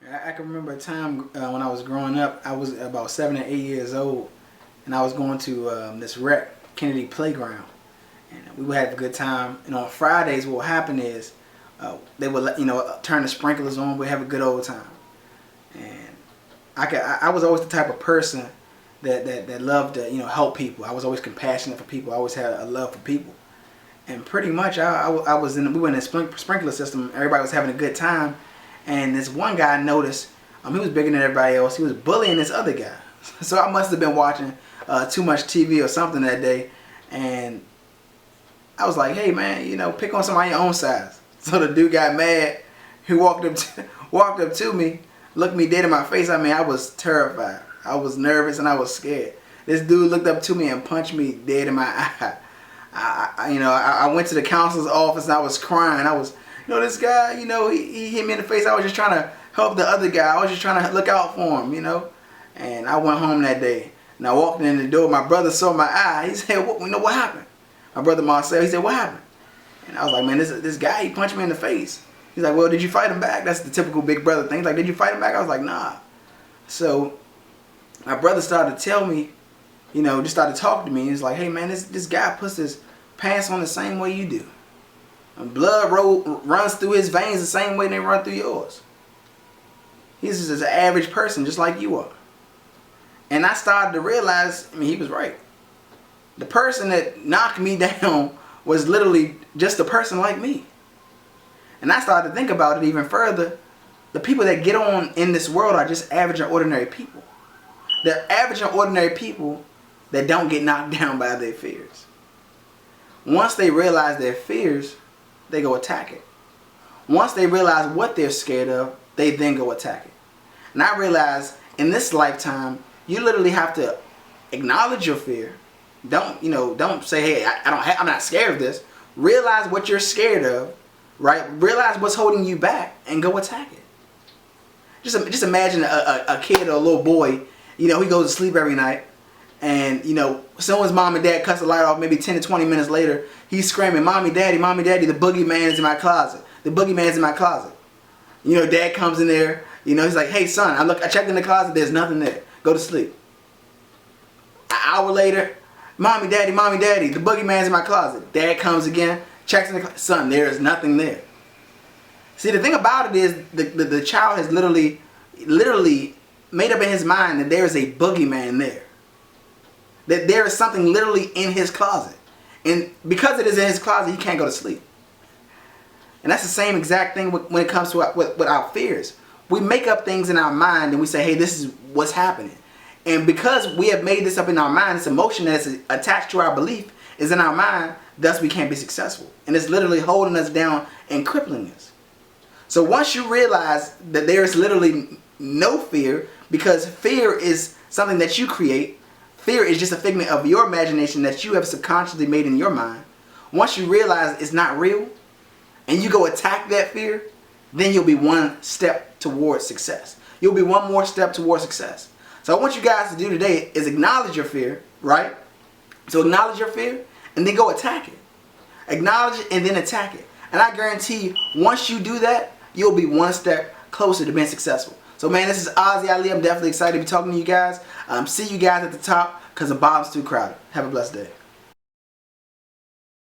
I can remember a time when I was growing up. I was about 7 or 8 years old, and I was going to this rec Kennedy playground, and we would have a good time. And on Fridays, what would happen is they would turn the sprinklers on. We'd have a good old time. And I was always the type of person that loved to help people. I was always compassionate for people. I always had a love for people. And pretty much we were in a sprinkler system. Everybody was having a good time. And this one guy I noticed, he was bigger than everybody else. He was bullying this other guy. So I must have been watching too much TV or something that day. And I was like, hey man, pick on somebody your own size. So the dude got mad. He walked up to me, looked me dead in my face. I mean, I was terrified. I was nervous and I was scared. This dude looked up to me and punched me dead in my eye. I went to the counselor's office and I was crying. I was, this guy, he hit me in the face. I was just trying to help the other guy. I was just trying to look out for him, And I went home that day. And I walked in the door. My brother saw my eye. He said, what happened? My brother Marcel, he said, what happened? And I was like, man, this guy, he punched me in the face. He's like, well, did you fight him back? That's the typical big brother thing. He's like, did you fight him back? I was like, nah. So my brother started to tell me, just started talking to me. He's like, hey man, this guy puts his pants on the same way you do. And blood runs through his veins the same way they run through yours. He's just an average person just like you are. And I started to realize, he was right. The person that knocked me down was literally just a person like me. And I started to think about it even further. The people that get on in this world are just average and ordinary people. They're average and ordinary people that don't get knocked down by their fears. Once they realize their fears, they go attack it. Once they realize what they're scared of, they then go attack it. And I realized in this lifetime, you literally have to acknowledge your fear. Don't say, hey, I'm not scared of this. Realize what you're scared of, right? Realize what's holding you back and go attack it. Just imagine a kid or a little boy, he goes to sleep every night. And, someone's mom and dad cuts the light off maybe 10 to 20 minutes later. He's screaming, mommy, daddy, the boogeyman's in my closet. The boogeyman's in my closet. Dad comes in there. He's like, hey, son, I checked in the closet. There's nothing there. Go to sleep. An hour later, mommy, daddy, the boogeyman's in my closet. Dad comes again, checks in the closet. Son, there is nothing there. See, the thing about it is the child has literally made up in his mind that there is a boogeyman there. That there is something literally in his closet. And because it is in his closet, he can't go to sleep. And that's the same exact thing when it comes to with our fears. We make up things in our mind and we say, hey, this is what's happening. And because we have made this up in our mind, this emotion that's attached to our belief is in our mind, thus we can't be successful. And it's literally holding us down and crippling us. So once you realize that there is literally no fear, because fear is something that you create, fear is just a figment of your imagination that you have subconsciously made in your mind. Once you realize it's not real, and you go attack that fear, then you'll be one step towards success. You'll be one more step towards success. So what I want you guys to do today is acknowledge your fear, right? So acknowledge your fear, and then go attack it. Acknowledge it, and then attack it. And I guarantee you, once you do that, you'll be one step closer to being successful. So man, this is Ozzy Ali. I'm definitely excited to be talking to you guys. See you guys at the top because the bottom's too crowded. Have a blessed day.